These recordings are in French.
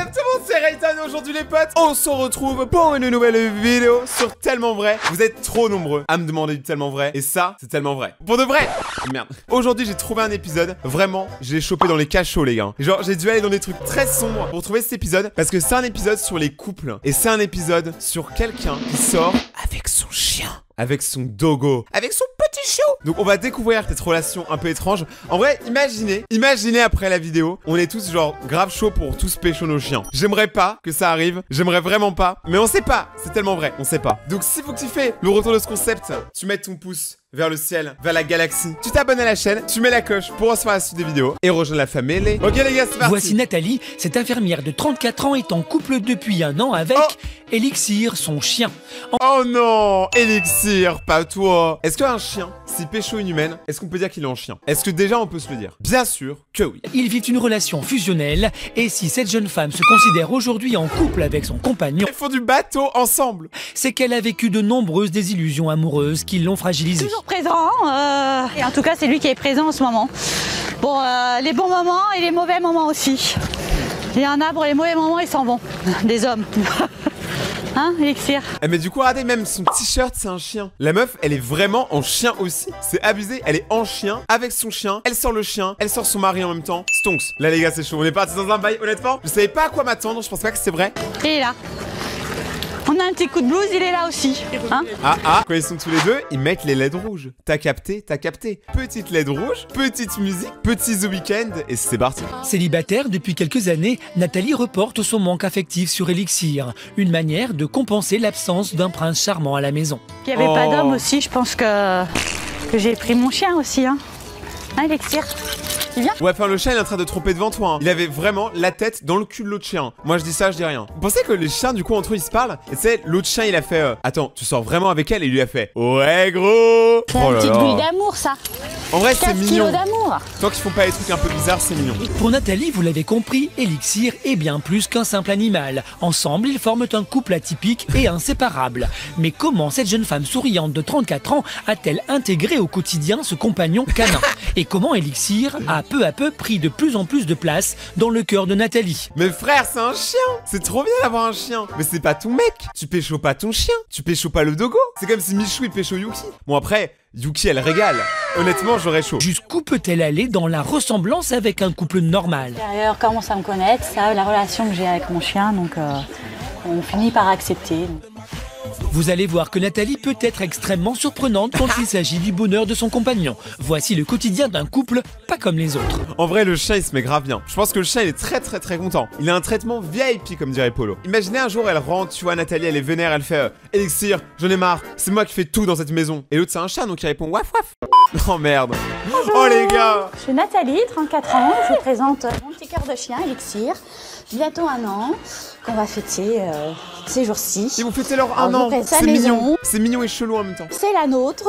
Exactement, c'est Rayton et aujourd'hui les potes, on se retrouve pour une nouvelle vidéo sur Tellement Vrai. Vous êtes trop nombreux à me demander du Tellement Vrai et ça, c'est tellement vrai. Pour de vrai. Merde. Aujourd'hui, j'ai trouvé un épisode, vraiment, je l'ai chopé dans les cachots les gars. Genre, j'ai dû aller dans des trucs très sombres pour trouver cet épisode parce que c'est un épisode sur les couples et c'est un épisode sur quelqu'un qui sort avec son chien. Avec son dogo, avec son petit chiot. Donc on va découvrir cette relation un peu étrange. En vrai, imaginez après la vidéo, on est tous genre grave chaud pour tous pécho nos chiens. J'aimerais pas que ça arrive, j'aimerais vraiment pas, mais on sait pas, c'est tellement vrai, on sait pas. Donc si vous kiffez le retour de ce concept, tu mets ton pouce vers le ciel, vers la galaxie. Tu t'abonnes à la chaîne, tu mets la cloche pour recevoir la suite des vidéos et rejoins la famille. Ok les gars, c'est parti. Voici Nathalie, cette infirmière de 34 ans est en couple depuis un an avec Elixir, son chien. Oh non, Elixir, pas toi. Est-ce qu'un chien, si pécho une humaine, est-ce qu'on peut dire qu'il est un chien? Est-ce que déjà on peut se le dire? Bien sûr que oui. Ils vivent une relation fusionnelle et si cette jeune femme se considère aujourd'hui en couple avec son compagnon, Ils font du bateau ensemble. c'est qu'elle a vécu de nombreuses désillusions amoureuses qui l'ont fragilisée. Toujours présent, et en tout cas c'est lui qui est présent en ce moment. Pour les bons moments et les mauvais moments aussi. Il y en a pour les mauvais moments, ils s'en vont, des hommes. Hein, Elixir? Eh mais du coup, regardez, même son t-shirt, c'est un chien. La meuf, elle est vraiment en chien aussi. C'est abusé, elle est en chien, avec son chien. Elle sort le chien, elle sort son mari en même temps. Stonks. Là les gars, c'est chaud. On est parti dans un bail, honnêtement. Je savais pas à quoi m'attendre, je pensais pas que c'était vrai. Il est là. On a un petit coup de blues, il est là aussi. Hein? Quand ils sont tous les deux, ils mettent les LED rouges. T'as capté, t'as capté. Petite LED rouge, petite musique, petit The Weeknd, et c'est parti. Célibataire depuis quelques années, Nathalie reporte son manque affectif sur Elixir, une manière de compenser l'absence d'un prince charmant à la maison. Il n'y avait pas d'homme aussi, je pense que j'ai pris mon chien aussi. Hein, Elixir? Il vient? Ouais, enfin le chien il est en train de tromper devant toi. Hein. Il avait vraiment la tête dans le cul de l'autre chien. Moi je dis ça, je dis rien. Vous pensez que les chiens du coup entre eux ils se parlent? Et tu sais, l'autre chien il a fait attends, tu sors vraiment avec elle? Et il lui a fait ouais gros. C'est une petite bulle d'amour ça. En vrai c'est 15 mignon. kilos d'amour. Tant qu'ils font pas des trucs un peu bizarres, c'est mignon. Pour Nathalie, vous l'avez compris, Elixir est bien plus qu'un simple animal. Ensemble, ils forment un couple atypique et inséparable. Mais comment cette jeune femme souriante de 34 ans a-t-elle intégré au quotidien ce compagnon canin? Et comment Elixir a peu à peu pris de plus en plus de place dans le cœur de Nathalie? Mais frère, c'est un chien. C'est trop bien d'avoir un chien. Mais c'est pas ton mec. Tu pécho pas ton chien. Tu pécho pas le dogo. C'est comme si Michou il pécho Yuki. Bon après, Yuki elle régale. Honnêtement, j'aurais chaud. Jusqu'où peut-elle aller dans la ressemblance avec un couple normal? L'intérieur commence à me connaître, ça, la relation que j'ai avec mon chien, donc on finit par accepter. Vous allez voir que Nathalie peut être extrêmement surprenante quand il s'agit du bonheur de son compagnon. Voici le quotidien d'un couple pas comme les autres. En vrai, le chien il se met grave bien. Je pense que le chien il est très content. Il a un traitement VIP comme dirait Polo. Imaginez un jour elle rentre, tu vois Nathalie elle est vénère, elle fait Elixir, j'en ai marre, c'est moi qui fais tout dans cette maison. Et l'autre c'est un chat donc il répond waf waf. Oh merde. Bonjour. Oh les gars. Je suis Nathalie, 34 ans, je vous présente mon petit cœur de chien, Elixir. Bientôt un an, qu'on va fêter ces jours-ci. Ils vont fêter leur un an. C'est mignon. C'est mignon et chelou en même temps. C'est la nôtre.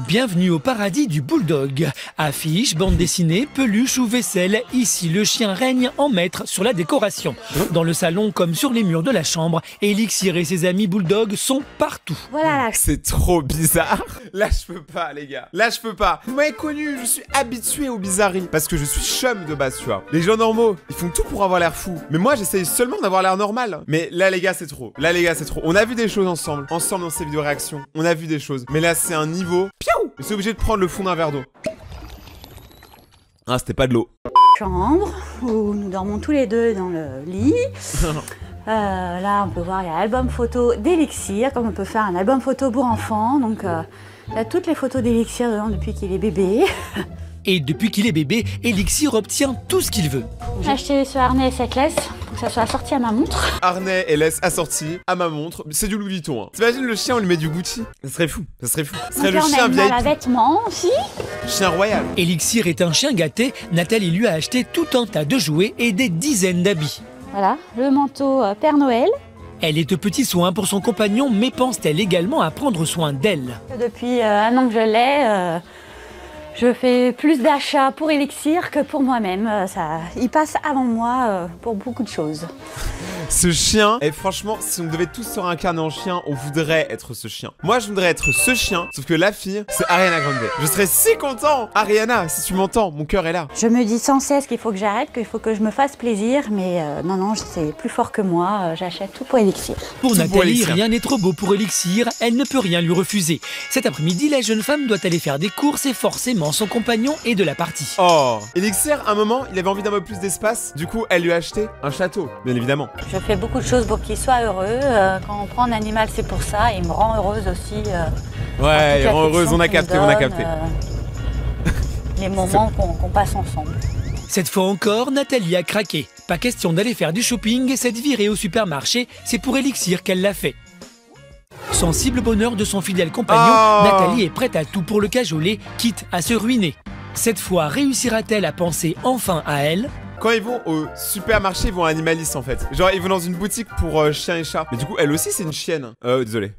Bienvenue au paradis du bulldog. Affiches, bandes dessinées, peluches ou vaisselle, ici le chien règne en maître sur la décoration. Dans le salon comme sur les murs de la chambre, Elixir et ses amis bulldog sont partout. Voilà là. C'est trop bizarre. Là je peux pas les gars. Là je peux pas. Vous m'avez connu, je suis habitué aux bizarreries. Parce que je suis chum de base, tu vois. Les gens normaux, ils font tout pour avoir l'air fou. Mais moi j'essaye seulement d'avoir l'air normal. Mais là les gars c'est trop. Là les gars c'est trop. On a vu des choses ensemble. Ensemble dans ces vidéos réactions. On a vu des choses. Mais là c'est un niveau... Je suis obligé de prendre le fond d'un verre d'eau. Ah, c'était pas de l'eau. Chambre où nous dormons tous les deux dans le lit. Là, on peut voir, il y a l'album photo d'Elixir, comme on peut faire un album photo pour enfants. Donc, il y a toutes les photos d'Elixir dedans depuis qu'il est bébé. Et depuis qu'il est bébé, Elixir obtient tout ce qu'il veut. J'ai acheté ce harnais et cette laisse pour que ça soit assorti à ma montre. Harnais et laisse assorti à ma montre. C'est du Louis Vuitton. Hein. T'imagines le chien, on lui met du Gucci? Ça serait fou. Ça serait fou. Ce serait le chien VIP. VIP. Vêtements aussi. Chien royal. Elixir est un chien gâté. Nathalie lui a acheté tout un tas de jouets et des dizaines d'habits. Voilà, le manteau Père Noël. Elle est aux petits soins pour son compagnon, mais pense-t-elle également à prendre soin d'elle? Depuis un an que je l'ai, je fais plus d'achats pour Elixir que pour moi-même. Il passe avant moi pour beaucoup de choses. Ce chien, et franchement, si on devait tous se réincarner en chien, on voudrait être ce chien. Moi, je voudrais être ce chien, sauf que la fille, c'est Ariana Grande. Je serais si content. Ariana, si tu m'entends, mon cœur est là. Je me dis sans cesse qu'il faut que j'arrête, qu'il faut que je me fasse plaisir, mais non, c'est plus fort que moi, j'achète tout pour Elixir. Pour Tout pour Nathalie, Elixir. rien n'est trop beau pour Elixir, elle ne peut rien lui refuser. Cet après-midi, la jeune femme doit aller faire des courses et forcément son compagnon est de la partie. Oh, Elixir, à un moment, il avait envie d'un peu plus d'espace. Du coup, elle lui a acheté un château, bien évidemment. Je fais beaucoup de choses pour qu'il soit heureux. Quand on prend un animal, c'est pour ça. Il me rend heureuse aussi. Ouais, il rend heureuse, on a capté, on a capté. Les moments qu'on passe ensemble. Cette fois encore, Nathalie a craqué. Pas question d'aller faire du shopping et cette virée au supermarché, c'est pour Elixir qu'elle l'a fait. Sensible au bonheur de son fidèle compagnon, Oh. Nathalie est prête à tout pour le cajoler, quitte à se ruiner. Cette fois, réussira-t-elle à penser enfin à elle? Quand ils vont au supermarché, ils vont à Animalis en fait. Genre, ils vont dans une boutique pour chiens et chats. Mais du coup, elle aussi, c'est une chienne. Désolé.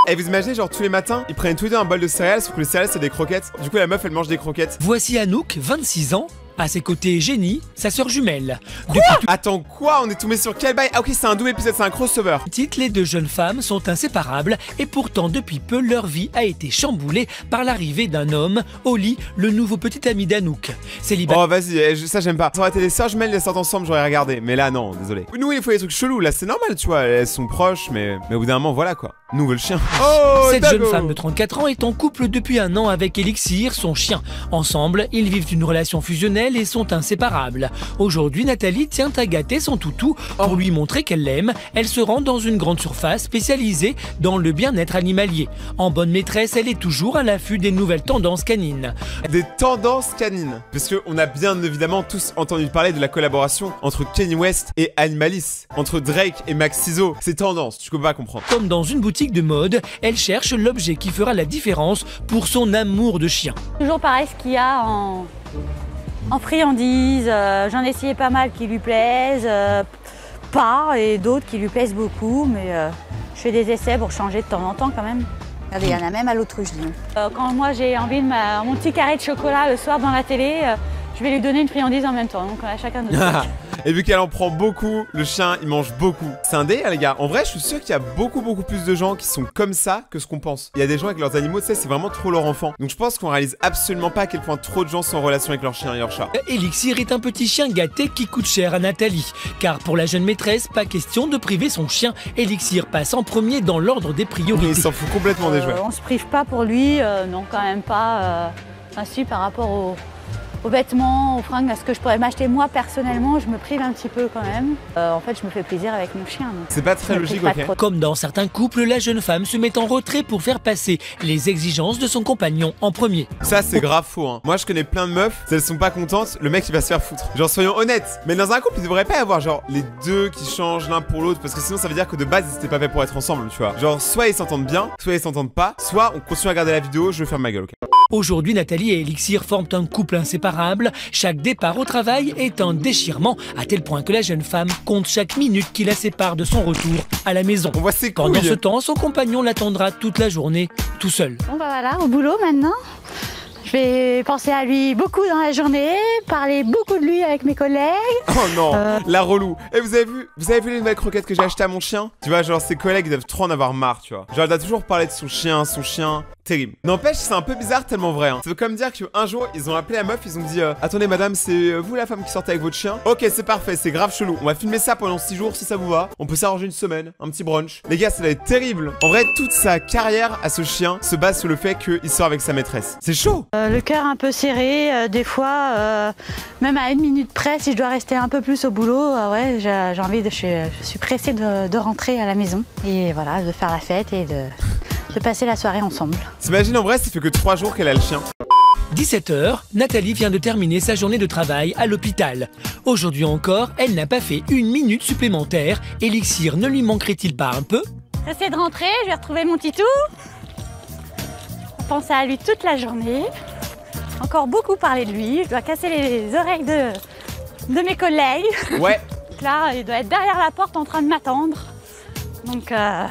Et vous imaginez, genre, tous les matins, ils prennent tous les deux un bol de céréales, sauf que les céréales, c'est des croquettes. Du coup, la meuf, elle mange des croquettes. Voici Anouk, 26 ans. À ses côtés, Jenny, sa sœur jumelle. Depuis Attends, quoi? On est tombé sur quel bail? Ah, ok, c'est un double épisode, c'est un crossover. petite, les deux jeunes femmes sont inséparables et pourtant, depuis peu, leur vie a été chamboulée par l'arrivée d'un homme, Oli, le nouveau petit ami d'Anouk. Célibataire. Oh, vas-y, ça, j'aime pas. Ça aurait été les sœurs jumelles, elles sortent ensemble, j'aurais regardé. Mais là, non, désolé. Nous, il faut des trucs chelous. Là, c'est normal, tu vois. Elles sont proches, mais au bout d'un moment, voilà quoi. Nous, on veut le chien. Oh, Cette Dago. jeune femme de 34 ans est en couple depuis un an avec Elixir, son chien. Ensemble, ils vivent une relation fusionnelle et sont inséparables. Aujourd'hui, Nathalie tient à gâter son toutou. Pour lui montrer qu'elle l'aime, elle se rend dans une grande surface spécialisée dans le bien-être animalier. En bonne maîtresse, elle est toujours à l'affût des nouvelles tendances canines. Des tendances canines. Parce qu'on a bien évidemment tous entendu parler de la collaboration entre Kanye West et Animalis. Entre Drake et Max Ciso. Ces tendances, tu peux pas comprendre. Comme dans une boutique de mode, elle cherche l'objet qui fera la différence pour son amour de chien. Toujours pareil, ce qu'il y a en friandises. J'en ai essayé pas mal qui lui plaisent, pas, et d'autres qui lui plaisent beaucoup, mais je fais des essais pour changer de temps en temps quand même. Regardez, il y en a même à l'autruche, dis donc. Quand moi j'ai envie de mon petit carré de chocolat le soir dans la télé, je vais lui donner une friandise en même temps, donc on a chacun notre truc. Et vu qu'elle en prend beaucoup, le chien, il mange beaucoup. C'est un délire, les gars. En vrai, je suis sûr qu'il y a beaucoup plus de gens qui sont comme ça que ce qu'on pense. Il y a des gens avec leurs animaux, tu sais, c'est vraiment trop leur enfant. Donc je pense qu'on réalise absolument pas à quel point trop de gens sont en relation avec leur chien et leur chat. Elixir est un petit chien gâté qui coûte cher à Nathalie. Car pour la jeune maîtresse, pas question de priver son chien. Elixir passe en premier dans l'ordre des Il priorités. s'en fout complètement des jouets. On se prive pas pour lui, non quand même pas. Enfin si, par rapport aux vêtements, aux fringues, à ce que je pourrais m'acheter moi personnellement, je me prive un petit peu quand même. En fait, je me fais plaisir avec mon chien. donc C'est pas je très me logique, prive pas ok. trop. Comme dans certains couples, la jeune femme se met en retrait pour faire passer les exigences de son compagnon en premier. Ça, c'est grave faux, hein. Moi, je connais plein de meufs, si elles sont pas contentes, le mec, il va se faire foutre. Genre, soyons honnêtes. Mais dans un couple, il devrait pas y avoir, genre, les deux qui changent l'un pour l'autre, parce que sinon, ça veut dire que de base, ils étaient pas faits pour être ensemble, tu vois. Genre, soit ils s'entendent bien, soit ils s'entendent pas, soit on continue à regarder la vidéo, je vais faire ma gueule, ok. Aujourd'hui, Nathalie et Elixir forment un couple inséparable. Chaque départ au travail est un déchirement, à tel point que la jeune femme compte chaque minute qui la sépare de son retour à la maison. On voit ses Pendant couilles. ce temps, son compagnon l'attendra toute la journée, tout seul. Bon bah voilà, au boulot maintenant. Je vais penser à lui beaucoup dans la journée, parler beaucoup de lui avec mes collègues. Oh non, la relou. Et vous avez vu les nouvelles croquettes que j'ai achetées à mon chien? Tu vois, genre ses collègues doivent trop en avoir marre, tu vois. Genre elle doit toujours parler de son chien, terrible. N'empêche, c'est un peu bizarre tellement vrai, hein. Ça veut comme dire qu'un jour, ils ont appelé la meuf, ils ont dit attendez madame, c'est vous la femme qui sortait avec votre chien? Ok, c'est parfait, c'est grave chelou. On va filmer ça pendant 6 jours si ça vous va. On peut s'arranger une semaine, un petit brunch. Les gars, ça va être terrible. En vrai, toute sa carrière à ce chien se base sur le fait qu'il sort avec sa maîtresse. C'est chaud. Le cœur un peu serré, des fois, même à 1 minute près, si je dois rester un peu plus au boulot, ouais, j'ai envie de. Je suis pressée de rentrer à la maison et voilà, de faire la fête et de passer la soirée ensemble. T'imagines en vrai, ça fait que 3 jours qu'elle a le chien. 17h, Nathalie vient de terminer sa journée de travail à l'hôpital. Aujourd'hui encore, elle n'a pas fait 1 minute supplémentaire. Elixir ne lui manquerait-il pas un peu? J'essaie de rentrer, je vais retrouver mon titou. Penser à lui toute la journée. Encore beaucoup parler de lui. Je dois casser les oreilles de mes collègues. Ouais. Là, il doit être derrière la porte en train de m'attendre. Donc, ça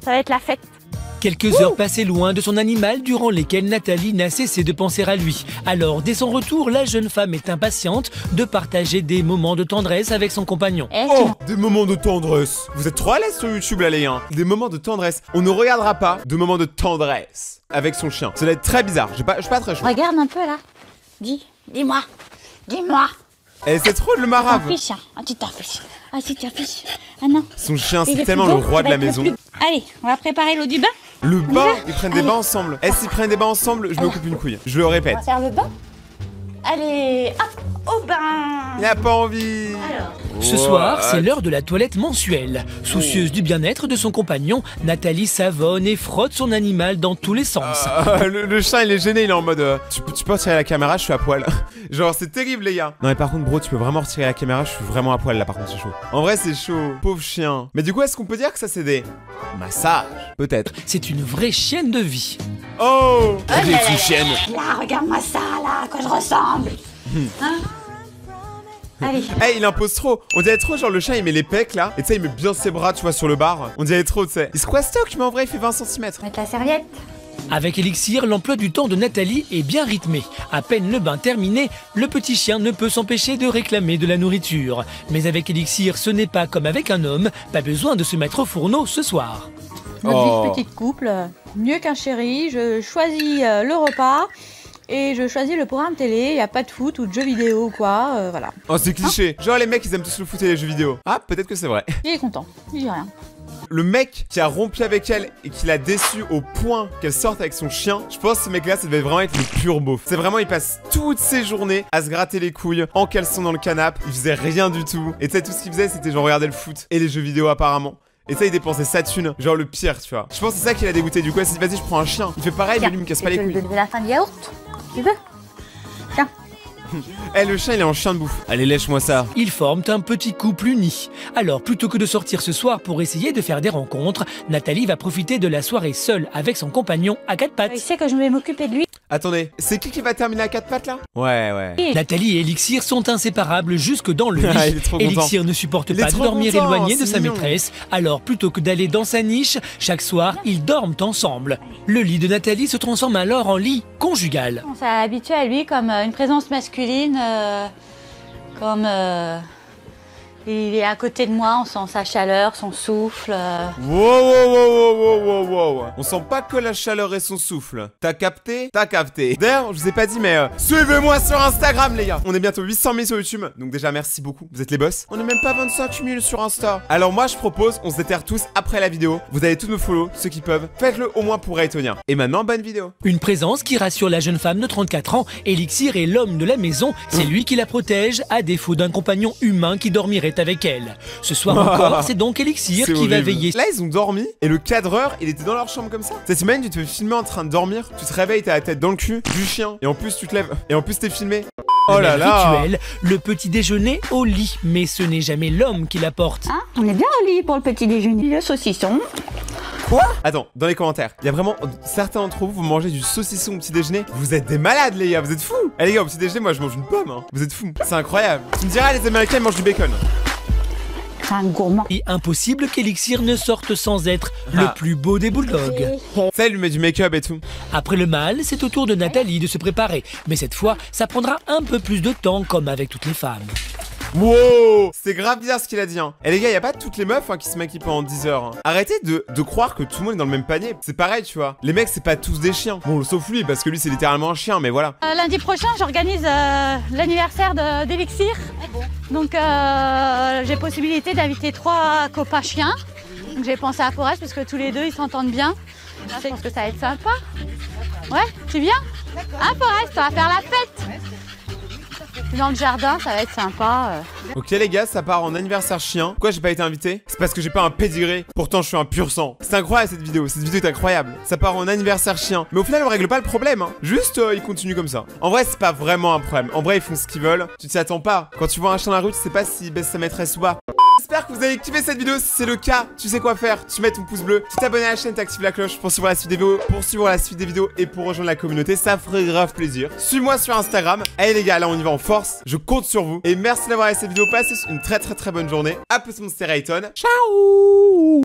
va être la fête. Quelques heures passées loin de son animal durant lesquelles Nathalie n'a cessé de penser à lui. Alors, dès son retour, la jeune femme est impatiente de partager des moments de tendresse avec son compagnon. Oh, des moments de tendresse. Vous êtes trop à l'aise sur YouTube, là, les gars. Des moments de tendresse. On ne regardera pas de moments de tendresse avec son chien. Ça va être très bizarre. Je suis pas très chaud. Regarde un peu là. Dis-moi. Dis-moi. Eh, c'est trop le marave. Tu t'en fiches, hein. Ah, tu t'en fiches. Ah, si, tu t'en fiches. Ah non. Son chien, Il c'est est tellement plus le beau, roi il de va la être le maison. plus- Allez, on va préparer l'eau du bain. Le bain, va ils prennent des Allez. bains ensemble. Eh, s'ils prennent des bains ensemble, je me coupe une couille. Je le répète. On va faire le bain. Allez, hop, au bain. Il a pas envie. Alors. Ce soir, c'est l'heure de la toilette mensuelle. Soucieuse du bien-être de son compagnon, Nathalie savonne et frotte son animal dans tous les sens. Le chien, il est gêné, il est en mode tu peux retirer la caméra, je suis à poil. Genre, c'est terrible, les gars. Non, mais par contre, bro, tu peux vraiment retirer la caméra, je suis vraiment à poil là, par contre, c'est chaud. En vrai, c'est chaud. Pauvre chien. Mais du coup, est-ce qu'on peut dire que ça, c'est des massages? Peut-être. C'est une vraie chienne de vie. Oh, des petites chiennes. Là, regarde-moi ça, là, que je ressemble. Hein? Allez. Eh, il impose trop. On dirait trop, genre, le chien, il met les pecs là. Et tu sais, il met bien ses bras, tu vois, sur le bar. On dirait trop, tu sais. Il se quoi stock, mais en vrai, il fait 20 cm. Mettre la serviette. Avec Elixir, l'emploi du temps de Nathalie est bien rythmé. À peine le bain terminé, le petit chien ne peut s'empêcher de réclamer de la nourriture. Mais avec Elixir, ce n'est pas comme avec un homme, pas besoin de se mettre au fourneau ce soir. Notre Oh. vie de petite couple, mieux qu'un chéri, je choisis le repas et je choisis le programme télé, il n'y a pas de foot ou de jeux vidéo ou quoi, voilà. Oh, c'est cliché. Genre, les mecs, ils aiment tous le foot et les jeux vidéo. Ah, peut-être que c'est vrai. Il est content, il dit rien. Le mec qui a rompu avec elle et qui l'a déçu au point qu'elle sorte avec son chien, je pense que ce mec-là, ça devait vraiment être le pur beauf. C'est vraiment, il passe toutes ses journées à se gratter les couilles en caleçon dans le canapé. Il faisait rien du tout. Et tu sais, tout ce qu'il faisait, c'était genre regarder le foot et les jeux vidéo apparemment. Et ça, il dépensait sa thune, genre le pire, tu vois. Je pense que c'est ça qui l'a dégoûté. Du coup, elle s'est dit, vas-y, je prends un chien. Il fait pareil, mais lui, il me casse pas les couilles. Je vais te donner la fin de yaourt, tu veux? Tiens. Eh, le chien, il est en chien de bouffe. Allez, lèche-moi ça. Ils forment un petit couple uni. Alors, plutôt que de sortir ce soir pour essayer de faire des rencontres, Nathalie va profiter de la soirée seule avec son compagnon à quatre Il pattes. sait que je vais m'occuper de lui. Attendez, c'est qui va terminer à quatre pattes là? Ouais. Nathalie et Elixir sont inséparables jusque dans le lit. Ah, il est trop content. Elixir ne supporte Il est pas de trop dormir content, éloigné de c'est sa mignon. maîtresse. Alors, plutôt que d'aller dans sa niche, chaque soir, ils dorment ensemble. Le lit de Nathalie se transforme alors en lit conjugal. On s'est habitué à lui comme une présence masculine, comme il est à côté de moi, on sent sa chaleur, son souffle. Wow. On sent pas que la chaleur et son souffle. T'as capté? T'as capté. D'ailleurs, je vous ai pas dit, mais suivez-moi sur Instagram, les gars. On est bientôt 800 000 sur YouTube. Donc déjà, merci beaucoup. Vous êtes les boss. On est même pas 25 000 sur Insta. Alors moi, je propose, on se déterre tous après la vidéo. Vous allez tous me follow, ceux qui peuvent. Faites-le au moins pour Raytonia. Et maintenant, bonne vidéo. Une présence qui rassure la jeune femme de 34 ans. Elixir est l'homme de la maison. C'est lui qui la protège, à défaut d'un compagnon humain qui dormirait avec elle. Ce soir encore, c'est donc Elixir C'est qui va horrible. veiller. Là, ils ont dormi et le cadreur, il était dans leur chambre comme ça. Ça t'imagine, tu te fais filmer en train de dormir, tu te réveilles, t'as la tête dans le cul du chien et en plus tu te lèves et en plus t'es filmé. Oh là là. Rituel, le petit déjeuner au lit, mais ce n'est jamais l'homme qui l'apporte. Hein, on est bien au lit pour le petit déjeuner. Le saucisson. Quoi? Attends, dans les commentaires, il y a vraiment certains d'entre vous, vous mangez du saucisson au petit déjeuner. Vous êtes des malades, les gars, vous êtes fous. Eh les gars, au petit déjeuner, moi je mange une pomme, hein. Vous êtes fous. C'est incroyable. Tu me diras, les Américains ils mangent du bacon. C'est un gourmand. Et impossible qu'Elixir ne sorte sans être le Ah. plus beau des bulldogs. Ça, il lui met du make-up et tout. Après le mâle, c'est au tour de Nathalie de se préparer. Mais cette fois, ça prendra un peu plus de temps, comme avec toutes les femmes. Wow, c'est grave bizarre ce qu'il a dit, hein. Et les gars, y a pas toutes les meufs hein, qui se maquillent pendant 10 heures. Hein. Arrêtez de croire que tout le monde est dans le même panier. C'est pareil, tu vois. Les mecs, c'est pas tous des chiens. Bon, sauf lui, parce que lui, c'est littéralement un chien, mais voilà. Lundi prochain, j'organise l'anniversaire d'Elixir. Donc j'ai possibilité d'inviter 3 copains chiens. Donc j'ai pensé à Forest parce que tous les deux ils s'entendent bien. Je pense que ça va être sympa. Ouais, tu viens? Hein Forest, on va faire la fête. Dans le jardin, ça va être sympa. Ok les gars, ça part en anniversaire chien. Pourquoi j'ai pas été invité? C'est parce que j'ai pas un pédigré. Pourtant je suis un pur sang. C'est incroyable cette vidéo est incroyable. Ça part en anniversaire chien. Mais au final on règle pas le problème hein. Juste ils continuent comme ça. En vrai c'est pas vraiment un problème. En vrai ils font ce qu'ils veulent. Tu t'y attends pas. Quand tu vois un chien dans la rue tu sais pas s'il baisse sa maîtresse ou pas. J'espère que vous avez kiffé cette vidéo. Si c'est le cas, tu sais quoi faire. Tu mets ton pouce bleu, tu t'abonnes à la chaîne, t'actives la cloche pour suivre la suite des vidéos, et pour rejoindre la communauté. Ça ferait grave plaisir. Suis-moi sur Instagram. Allez les gars, là on y va en force. Je compte sur vous. Et merci d'avoir regardé cette vidéo. Passez une très bonne journée. A plus mon Rayton. Ciao.